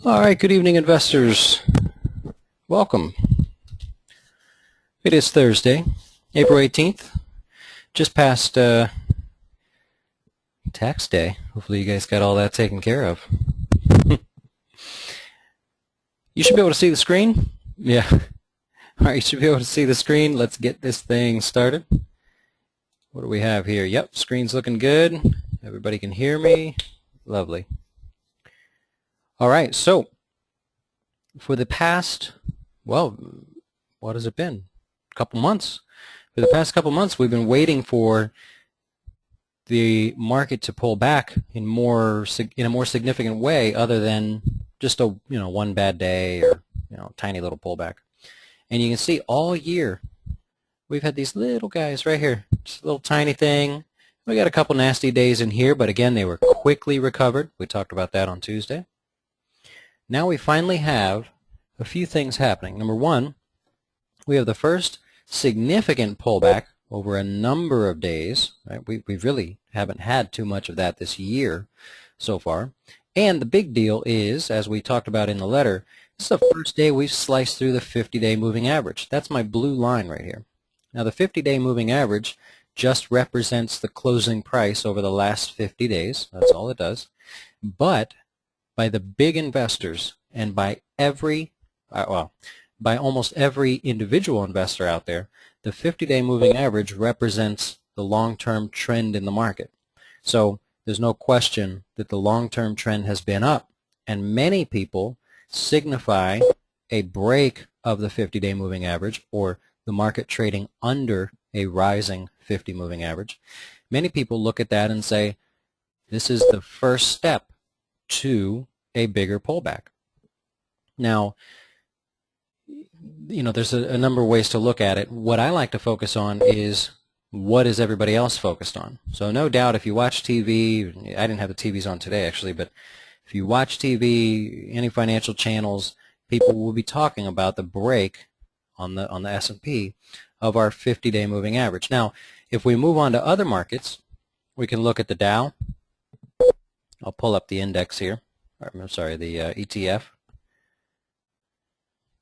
All right, good evening, investors. Welcome. It is Thursday, April 18th, just past tax day. Hopefully you guys got all that taken care of. You should be able to see the screen. Yeah. All right, you should be able to see the screen. Let's get this thing started. What do we have here? Yep, screen's looking good. Everybody can hear me. Lovely. All right, so for the past, well, what has it been? A couple months. For the past couple months, we've been waiting for the market to pull back in a more significant way, other than just a one bad day or tiny little pullback. And you can see all year we've had these little guys right here, just a little tiny thing. We got a couple nasty days in here, but again, they were quickly recovered. We talked about that on Tuesday. Now we finally have a few things happening. Number one, we have the first significant pullback over a number of days. Right? We really haven't had too much of that this year so far. And the big deal is, as we talked about in the letter, this is the first day we've sliced through the 50-day moving average. That's my blue line right here. Now the 50-day moving average just represents the closing price over the last 50 days. That's all it does. But by the big investors and by almost every individual investor out there, the 50-day moving average represents the long-term trend in the market. So there's no question that the long-term trend has been up, and many people signify a break of the 50-day moving average, or the market trading under a rising 50 moving average. Many people look at that and say, this is the first step to a bigger pullback. Now, there's a number of ways to look at it. What I like to focus on is, what is everybody else focused on? So no doubt if you watch TV, I didn't have the TVs on today actually, but if you watch TV, any financial channels, people will be talking about the break on the S&P of our 50-day moving average. Now, if we move on to other markets, we can look at the Dow. I'll pull up the index here. I'm sorry, the ETF.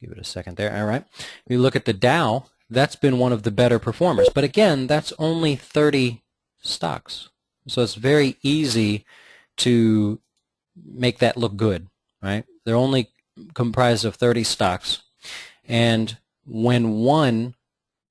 Give it a second there. All right. If you look at the Dow, that's been one of the better performers. But again, that's only 30 stocks. So it's very easy to make that look good, right? They're only comprised of 30 stocks. And when one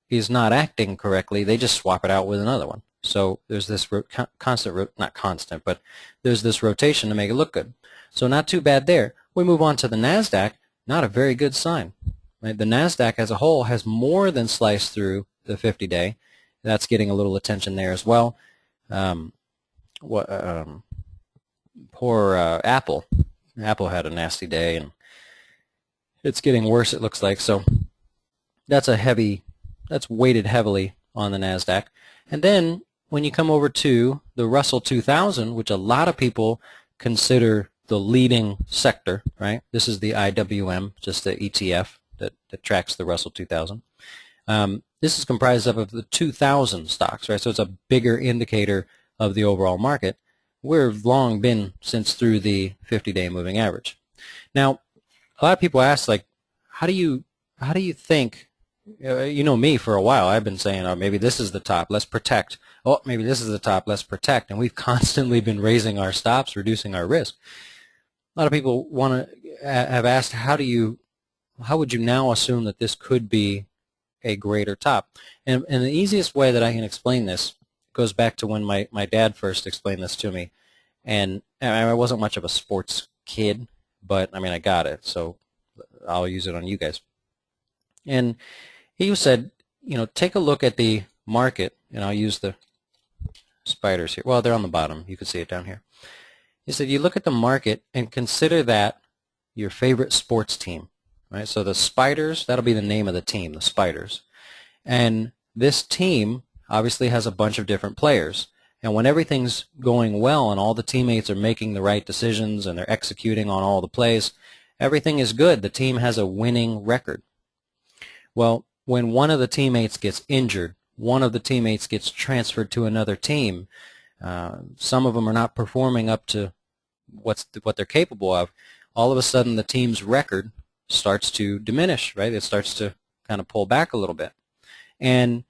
is not acting correctly, they just swap it out with another one. So there's this not constant, but there's this rotation to make it look good. So not too bad there. We move on to the NASDAQ. Not a very good sign. Right? The NASDAQ as a whole has more than sliced through the 50-day. That's getting a little attention there as well. Poor Apple. Apple had a nasty day, and it's getting worse, it looks like. So that's weighted heavily on the NASDAQ. And then when you come over to the Russell 2000, which a lot of people consider the leading sector, right? This is the IWM, just the ETF that tracks the Russell 2000. This is comprised of the 2,000 stocks, right? So it's a bigger indicator of the overall market. We've long been since through the 50-day moving average. Now, a lot of people ask, like, how do you think? You know me, for a while I've been saying, oh, maybe this is the top, let's protect. Oh, maybe this is the top, let's protect. And we've constantly been raising our stops, reducing our risk. A lot of people have asked, how would you now assume that this could be a greater top? And the easiest way that I can explain this goes back to when my dad first explained this to me. And I wasn't much of a sports kid, but I mean, I got it, so I'll use it on you guys. And he said, take a look at the market, and I'll use the spiders here. Well, they're on the bottom. You can see it down here. He said, you look at the market and consider that your favorite sports team, right? So the Spiders, that'll be the name of the team, the Spiders. And this team obviously has a bunch of different players. And when everything's going well and all the teammates are making the right decisions and they're executing on all the plays, everything is good. The team has a winning record. Well, when one of the teammates gets injured, one of the teammates gets transferred to another team, some of them are not performing up to what they're capable of. all of a sudden the team's record starts to diminish, right? It starts to kind of pull back a little bit. And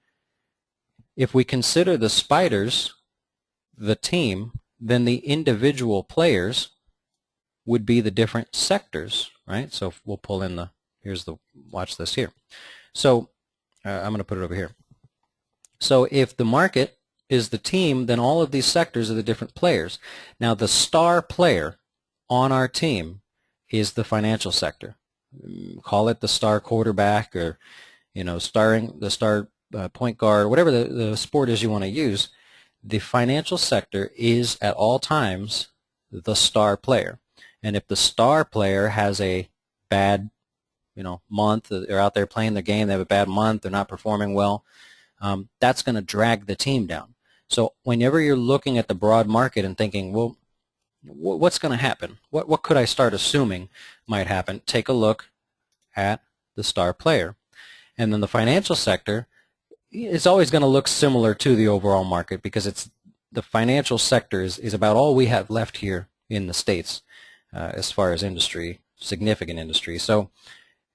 if we consider the spiders the team, then the individual players would be the different sectors, right? So we'll pull in the, watch this here. So I'm going to put it over here. So if the market is the team, then all of these sectors are the different players. Now the star player on our team is the financial sector. Call it the star quarterback, or the star point guard, whatever the sport is you want to use. The financial sector is at all times the star player. And if the star player has a bad month, they're out there playing the game, they have a bad month, they're not performing well, that's going to drag the team down. So whenever you're looking at the broad market and thinking, well, what's going to happen? What could I start assuming might happen? Take a look at the star player. And then the financial sector is always going to look similar to the overall market, because the financial sector is about all we have left here in the States as far as industry, significant industry. So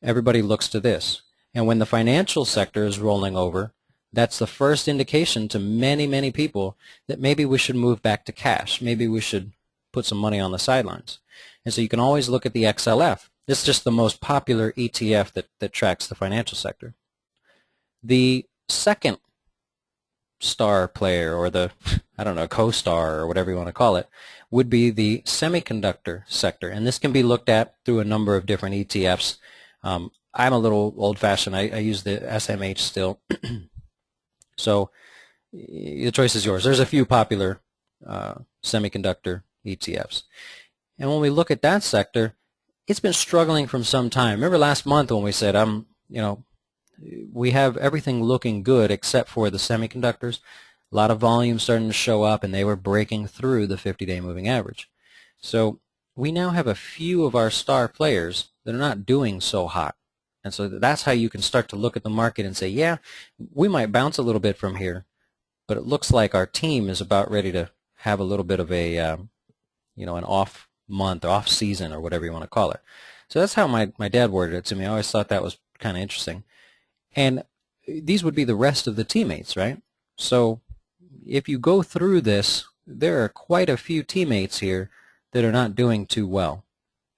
everybody looks to this. And when the financial sector is rolling over, that's the first indication to many, many people that maybe we should move back to cash. Maybe we should put some money on the sidelines. And so you can always look at the XLF. It's just the most popular ETF that tracks the financial sector. The second star player, or the, co-star, or whatever you want to call it, would be the semiconductor sector. And this can be looked at through a number of different ETFs. I'm a little old-fashioned. I use the SMH still. So the choice is yours. There's a few popular semiconductor ETFs. And when we look at that sector, it's been struggling from some time. Remember last month when we said, we have everything looking good except for the semiconductors. A lot of volume starting to show up, and they were breaking through the 50-day moving average. So we now have a few of our star players that are not doing so hot. And so that's how you can start to look at the market and say, yeah, we might bounce a little bit from here, but it looks like our team is about ready to have a little bit of a, an off month, off season, or whatever you want to call it. So that's how my dad worded it to me. I always thought that was kind of interesting. And these would be the rest of the teammates, right? So if you go through this, there are quite a few teammates here that are not doing too well.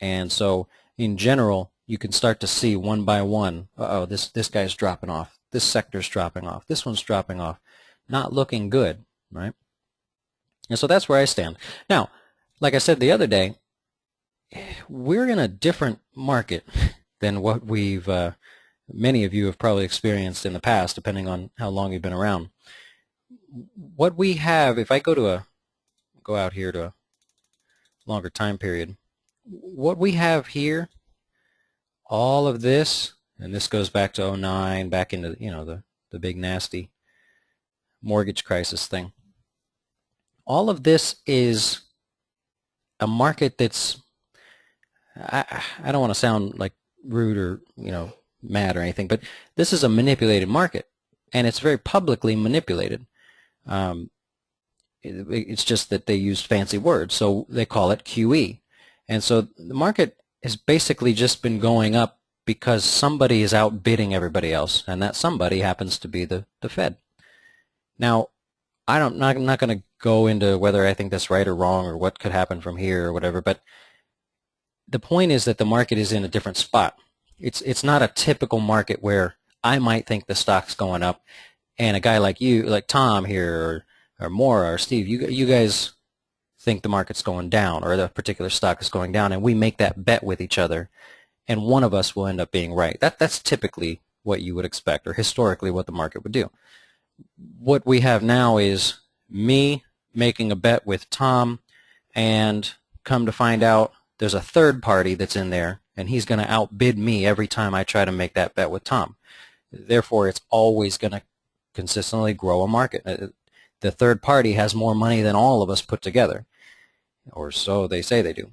And so in general, you can start to see one by one, this guy's dropping off, this sector's dropping off, this one's dropping off, not looking good, right? And so that's where I stand. Now, like I said the other day, we're in a different market than what many of you have probably experienced in the past, depending on how long you've been around. What we have, if I go out here to a longer time period, what we have here, all of this, and this goes back to 2009, back into the big nasty mortgage crisis thing. All of this is a market that's, I don't want to sound like rude or mad or anything, but this is a manipulated market, and it's very publicly manipulated. It's just that they use fancy words, so they call it QE. And so the market has basically just been going up because somebody is outbidding everybody else, and that somebody happens to be the Fed. Now, I'm not going to go into whether I think that's right or wrong or what could happen from here or whatever, but the point is that the market is in a different spot. It's not a typical market where I might think the stock's going up, and a guy like you, like Tom here, or Maura or Steve, you guys think the market's going down, or the particular stock is going down, and we make that bet with each other, and one of us will end up being right. That's typically what you would expect, or historically what the market would do. What we have now is me making a bet with Tom, and come to find out there's a third party that's in there, and he's going to outbid me every time I try to make that bet with Tom. Therefore, it's always going to consistently grow a market. The third party has more money than all of us put together, or so they say they do.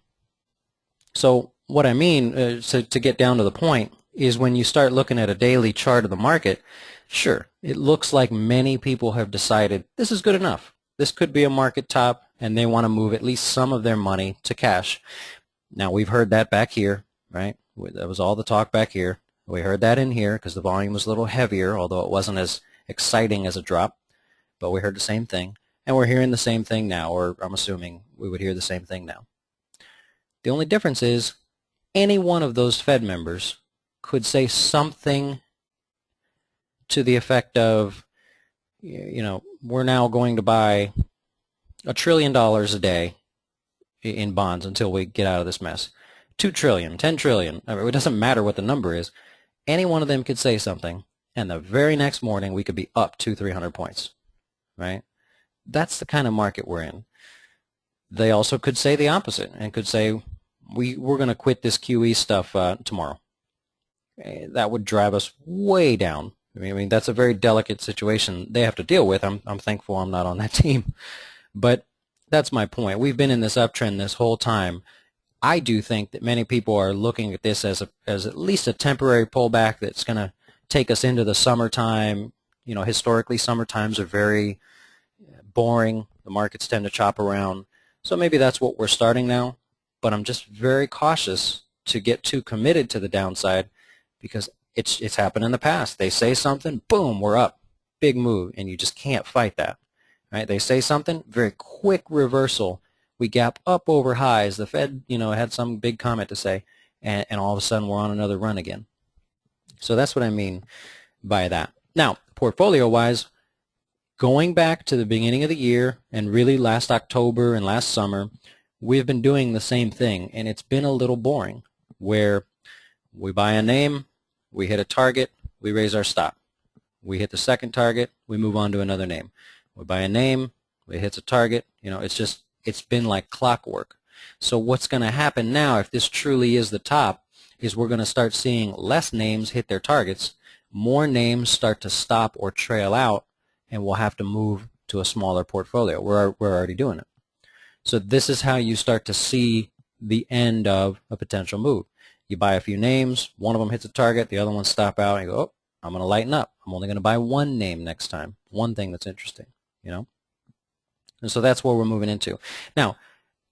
So what I mean, to get down to the point, is when you start looking at a daily chart of the market, sure, it looks like many people have decided this is good enough. This could be a market top, and they want to move at least some of their money to cash. Now, we've heard that back here, right? That was all the talk back here. We heard that in here because the volume was a little heavier, although it wasn't as exciting as a drop, but we heard the same thing. And we're hearing the same thing now, or I'm assuming we would hear the same thing now. The only difference is any one of those Fed members could say something to the effect of, you know, we're now going to buy $1 trillion a day in bonds until we get out of this mess. 2 trillion, 10 trillion, I mean, it doesn't matter what the number is. Any one of them could say something, and the very next morning we could be up 200-300 points, right? That's the kind of market we're in. They also could say the opposite and could say, we're going to quit this QE stuff tomorrow. That would drive us way down. I mean, that's a very delicate situation they have to deal with. I'm thankful I'm not on that team. But that's my point. We've been in this uptrend this whole time. I do think that many people are looking at this as at least a temporary pullback that's going to take us into the summertime. You know, historically, summer times are very boring. The markets tend to chop around. So maybe that's what we're starting now. But I'm just very cautious to get too committed to the downside because it's happened in the past. They say something, boom, we're up. Big move, and you just can't fight that. Right? They say something, very quick reversal. We gap up over highs. The Fed, you know, had some big comment to say, and all of a sudden we're on another run again. So that's what I mean by that. Now, portfolio-wise, going back to the beginning of the year and really last October and last summer, we've been doing the same thing, and it's been a little boring, where we buy a name, we hit a target, we raise our stop. We hit the second target, we move on to another name. We buy a name, it hits a target. You know, it's been like clockwork. So what's going to happen now, if this truly is the top, is we're going to start seeing less names hit their targets, more names start to stop or trail out, and we'll have to move to a smaller portfolio. We're already doing it. So this is how you start to see the end of a potential move. You buy a few names, one of them hits a target, the other ones stop out, and you go, oh, I'm going to lighten up. I'm only going to buy one name next time, one thing that's interesting, you know? And so that's where we're moving into. Now,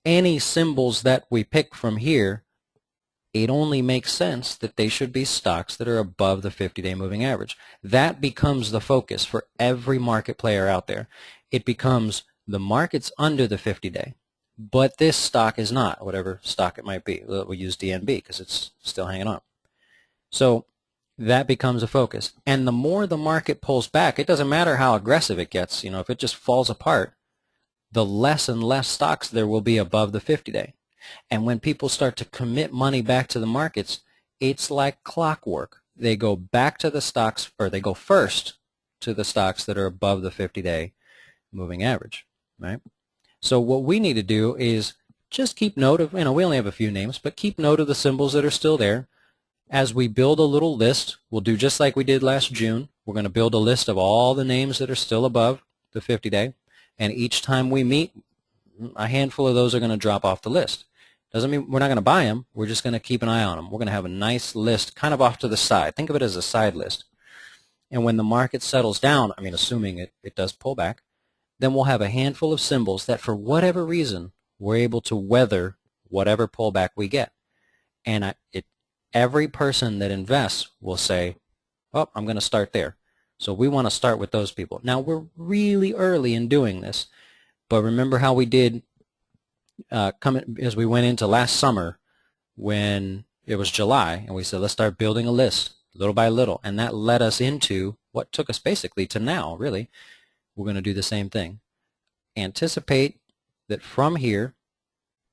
any symbols that we pick from here, it only makes sense that they should be stocks that are above the 50-day moving average. That becomes the focus for every market player out there. It becomes the market's under the 50-day. But this stock is not, whatever stock it might be. We'll use DNB because it's still hanging on. So that becomes a focus. And the more the market pulls back, it doesn't matter how aggressive it gets. You know, if it just falls apart, the less and less stocks there will be above the 50-day. And when people start to commit money back to the markets, it's like clockwork. They go back to the stocks, or they go first to the stocks that are above the 50-day moving average, right? So what we need to do is just keep note of, you know, we only have a few names, but keep note of the symbols that are still there. As we build a little list, we'll do just like we did last June. We're going to build a list of all the names that are still above the 50-day, and each time we meet, a handful of those are going to drop off the list. Doesn't mean we're not going to buy them. We're just going to keep an eye on them. We're going to have a nice list kind of off to the side. Think of it as a side list. And when the market settles down, I mean, assuming it does pull back, then we'll have a handful of symbols that for whatever reason we're able to weather whatever pullback we get. And every person that invests will say, oh, I'm going to start there. So we want to start with those people. Now, we're really early in doing this, but remember how we did as we went into last summer when it was July, and we said, let's start building a list little by little, and that led us into what took us basically to now, really. We're going to do the same thing. Anticipate that from here,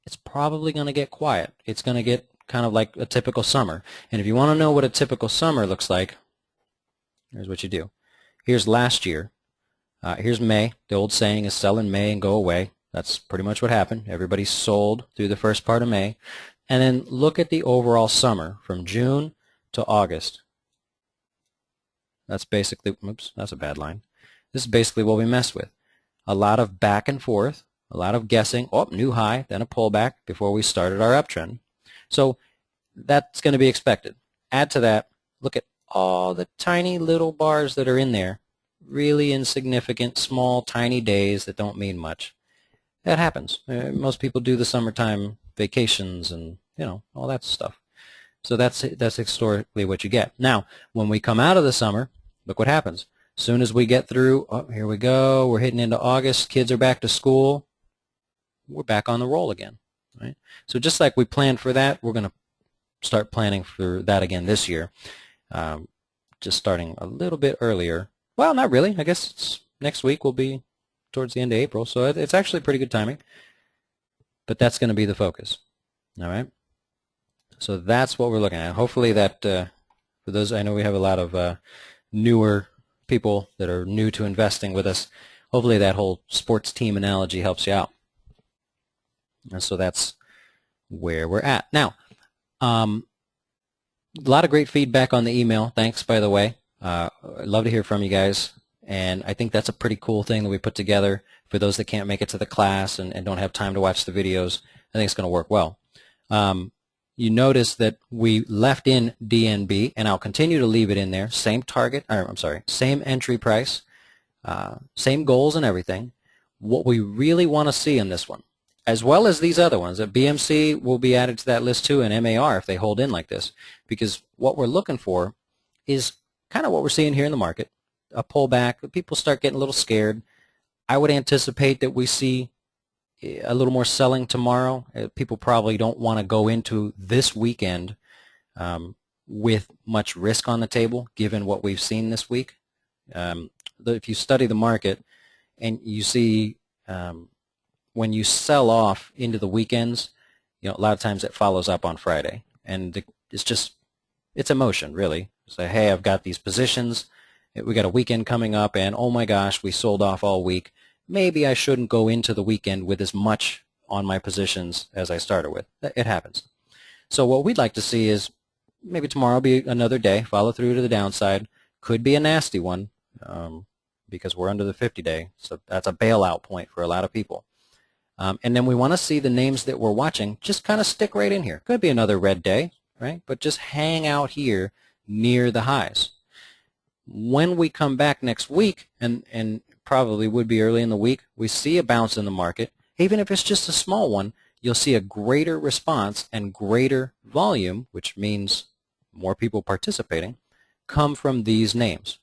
it's probably going to get quiet. It's going to get kind of like a typical summer. And if you want to know what a typical summer looks like, here's what you do. Here's last year. Here's May. The old saying is sell in May and go away. That's pretty much what happened. Everybody sold through the first part of May. And then look at the overall summer from June to August. That's basically, oops, that's a bad line. This is basically what we messed with. A lot of back and forth, a lot of guessing. Oh, new high, then a pullback before we started our uptrend. So that's going to be expected. Add to that, look at all the tiny little bars that are in there. Really insignificant, small, tiny days that don't mean much. That happens. Most people do the summertime vacations and all that stuff. So that's historically what you get. Now, when we come out of the summer, look what happens. As soon as we get through, oh, here we go, we're hitting into August, kids are back to school, we're back on the roll again, right? So just like we planned for that, we're going to start planning for that again this year, just starting a little bit earlier. Well, not really. I guess next week will be towards the end of April, so it's actually pretty good timing. But that's going to be the focus, all right? So that's what we're looking at. Hopefully that, for those, I know we have a lot of newer people that are new to investing with us. Hopefully that whole sports team analogy helps you out. And so that's where we're at. Now, a lot of great feedback on the email. Thanks, by the way. I'd love to hear from you guys. And I think that's a pretty cool thing that we put together for those that can't make it to the class and don't have time to watch the videos. I think it's going to work well. You notice that we left in DNB, and I'll continue to leave it in there. Same target, or I'm sorry, same entry price, same goals and everything. What we really want to see in this one, as well as these other ones, that BMC will be added to that list too, and MAR if they hold in like this, because what we're looking for is kind of what we're seeing here in the market, a pullback. People start getting a little scared. I would anticipate that we see a little more selling tomorrow. People probably don't want to go into this weekend with much risk on the table, given what we've seen this week. If you study the market and you see when you sell off into the weekends, a lot of times it follows up on Friday, and it's emotion, really. Say, hey, I've got these positions. We got a weekend coming up, and oh my gosh, we sold off all week. Maybe I shouldn't go into the weekend with as much on my positions as I started with. It happens. So what we'd like to see is maybe tomorrow be another day, follow through to the downside. Could be a nasty one because we're under the 50-day. So that's a bailout point for a lot of people. And then we want to see the names that we're watching just kind of stick right in here. Could be another red day, right? But just hang out here near the highs. When we come back next week, and probably would be early in the week, we see a bounce in the market, even if it's just a small one, you'll see a greater response and greater volume, which means more people participating, come from these names.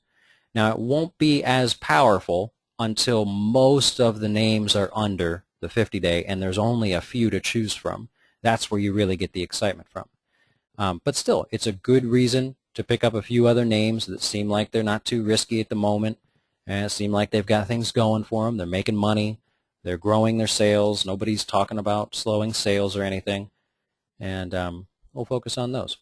Now, it won't be as powerful until most of the names are under the 50-day and there's only a few to choose from. That's where you really get the excitement from. But still, it's a good reason to pick up a few other names that seem like they're not too risky at the moment, and it seems like they've got things going for them. They're making money. They're growing their sales. Nobody's talking about slowing sales or anything, and we'll focus on those.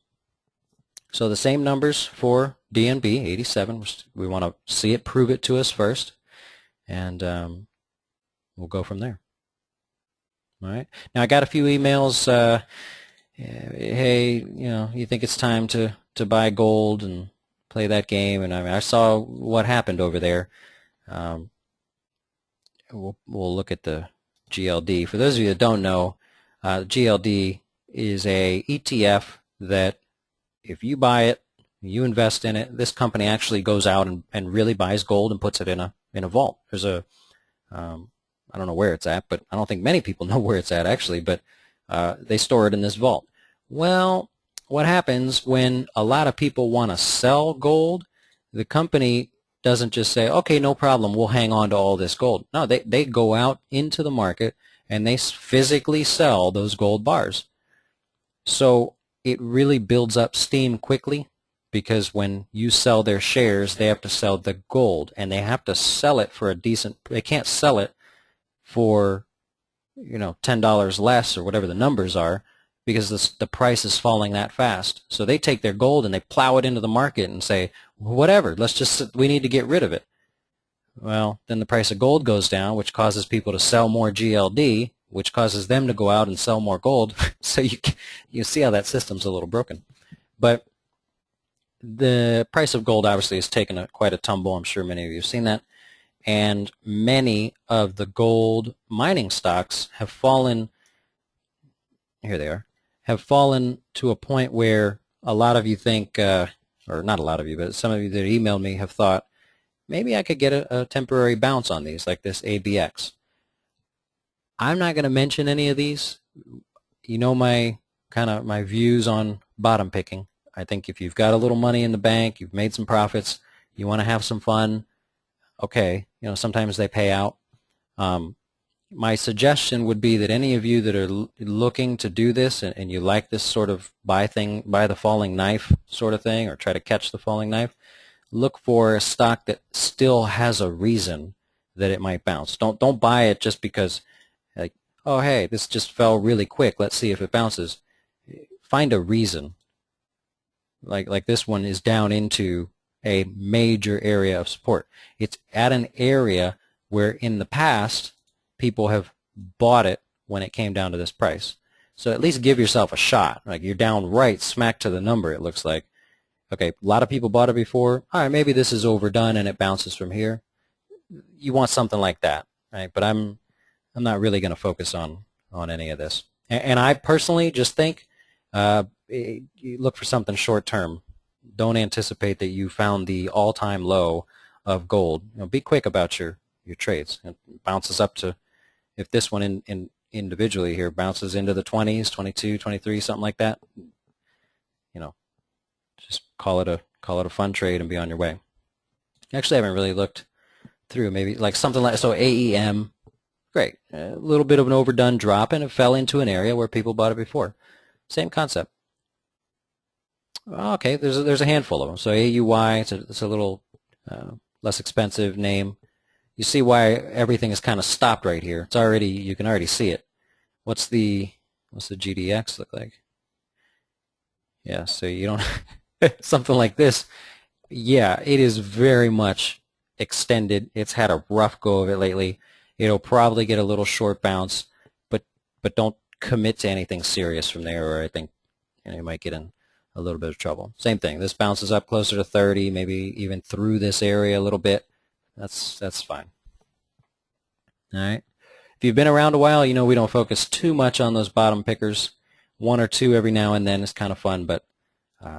So the same numbers for DNB, 87. We want to see it, prove it to us first, and we'll go from there. All right. Now I got a few emails. Hey, you think it's time to buy gold and play that game? And I saw what happened over there. We'll look at the GLD. For those of you that don't know, GLD is a ETF that if you buy it, you invest in it, this company actually goes out and really buys gold and puts it in a vault. There's a I don't know where it's at, but I don't think many people know where it's at actually, but they store it in this vault. Well, what happens when a lot of people want to sell gold? The company doesn't just say, okay, no problem, we'll hang on to all this gold. No, they go out into the market and they physically sell those gold bars. So it really builds up steam quickly, because when you sell their shares, they have to sell the gold, and they have to sell it for a decent, they can't sell it for $10 less or whatever the numbers are, because the price is falling that fast. So they take their gold and they plow it into the market and say, whatever, we need to get rid of it. Well, then the price of gold goes down, which causes people to sell more GLD, which causes them to go out and sell more gold. So you see how that system's a little broken. But the price of gold obviously has taken quite a tumble. I'm sure many of you have seen that. And many of the gold mining stocks have fallen, here they are, have fallen to a point where a lot of you think, or not a lot of you, but some of you that emailed me have thought, maybe I could get a temporary bounce on these, like this ABX. I'm not going to mention any of these. You know my kind of my views on bottom picking. I think if you've got a little money in the bank, you've made some profits, you want to have some fun, okay, sometimes they pay out. My suggestion would be that any of you that are looking to do this and you like this sort of buy the falling knife sort of thing, or try to catch the falling knife, look for a stock that still has a reason that it might bounce. Don't buy it just because, like, oh hey, this just fell really quick, let's see if it bounces. Find a reason. Like this one is down into a major area of support. It's at an area where in the past people have bought it when it came down to this price. So at least give yourself a shot. Like, you're down right smack to the number, it looks like. Okay, a lot of people bought it before. All right, maybe this is overdone and it bounces from here. You want something like that, right? But I'm not really going to focus on any of this. And I personally just think you look for something short term. Don't anticipate that you found the all-time low of gold. Be quick about your trades. It bounces up to, if this one individually here bounces into the 20s, 22, 23, something like that, just call it a fun trade and be on your way. Actually, I haven't really looked through. Maybe like something like, so AEM, great, a little bit of an overdone drop, and it fell into an area where people bought it before. Same concept. Okay, there's a handful of them. So AUY, it's a little less expensive name. You see why everything is kind of stopped right here. It's already, you can already see it. What's the GDX look like? Yeah, so you don't something like this. Yeah, it is very much extended. It's had a rough go of it lately. It'll probably get a little short bounce, but don't commit to anything serious from there, or I think you might get in a little bit of trouble. Same thing. This bounces up closer to 30, maybe even through this area a little bit. That's fine. All right. If you've been around a while, we don't focus too much on those bottom pickers. One or two every now and then is kind of fun, but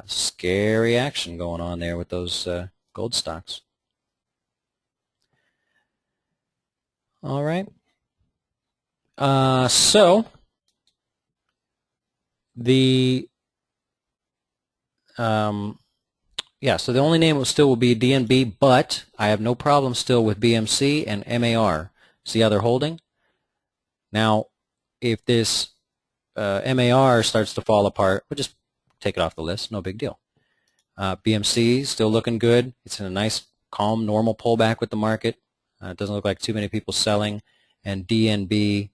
scary action going on there with those gold stocks. All right. So so the only name will be DNB, but I have no problem still with BMC and MAR. See how they're holding? Now, if this MAR starts to fall apart, we'll just take it off the list. No big deal. BMC still looking good. It's in a nice, calm, normal pullback with the market. It doesn't look like too many people selling. And DNB,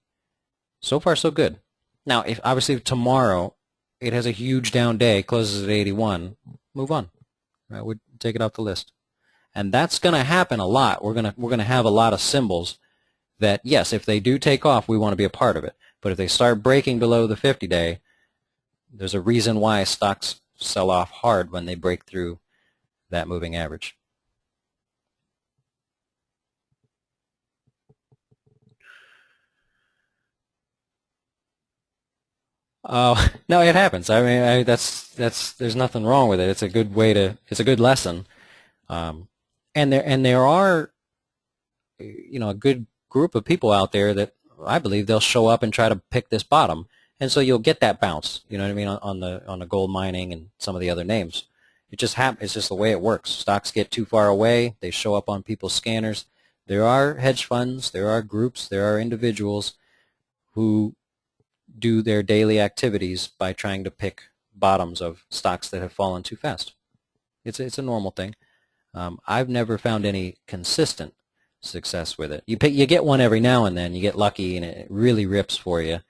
so far so good. Now, if obviously tomorrow it has a huge down day, closes at 81, move on. Right, we'd take it off the list. And that's going to happen a lot. We're going to have a lot of symbols that, yes, if they do take off, we want to be a part of it. But if they start breaking below the 50-day, there's a reason why stocks sell off hard when they break through that moving average. Oh, no, it happens. I mean, there's nothing wrong with it. It's a good way it's a good lesson. And there are, a good group of people out there that I believe they'll show up and try to pick this bottom, and so you'll get that bounce. You know what I mean, on the gold mining and some of the other names. It just happens. It's just the way it works. Stocks get too far away. They show up on people's scanners. There are hedge funds. There are groups. There are individuals who do their daily activities by trying to pick bottoms of stocks that have fallen too fast. It's a normal thing. I've never found any consistent success with it. You get one every now and then. You get lucky and it really rips for you,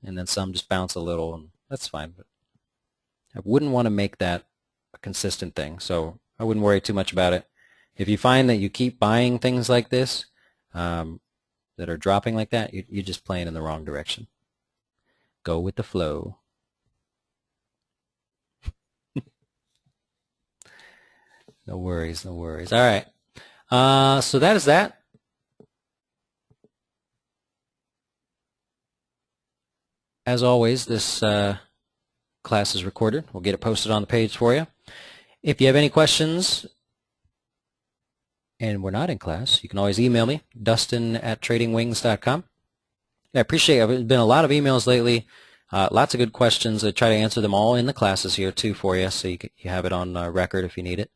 and then some just bounce a little, and that's fine. But I wouldn't want to make that a consistent thing, so I wouldn't worry too much about it. If you find that you keep buying things like this that are dropping like that, you're just playing in the wrong direction. Go with the flow. No worries, no worries. All right. So that is that. As always, this class is recorded. We'll get it posted on the page for you. If you have any questions and we're not in class, you can always email me, Dustin@tradingwings.com. I appreciate it. There's been a lot of emails lately Lots of good questions. I try to answer them all in the classes here too for you, so you have it on record if you need it.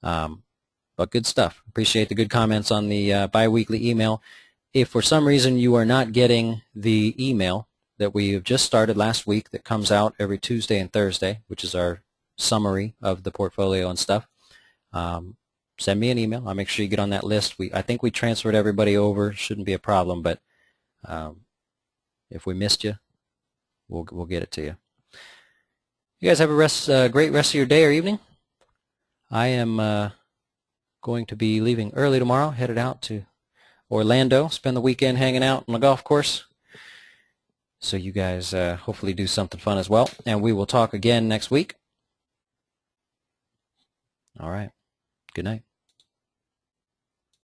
But good stuff. Appreciate the good comments on the bi-weekly email. If for some reason you are not getting the email that we have just started last week that comes out every Tuesday and Thursday, which is our summary of the portfolio and stuff, send me an email. I'll make sure you get on that list. I think we transferred everybody over. Shouldn't be a problem, but if we missed you, we'll get it to you. You guys have a great rest of your day or evening. I am going to be leaving early tomorrow, headed out to Orlando, spend the weekend hanging out on the golf course. So you guys hopefully do something fun as well, and we will talk again next week. All right. Good night.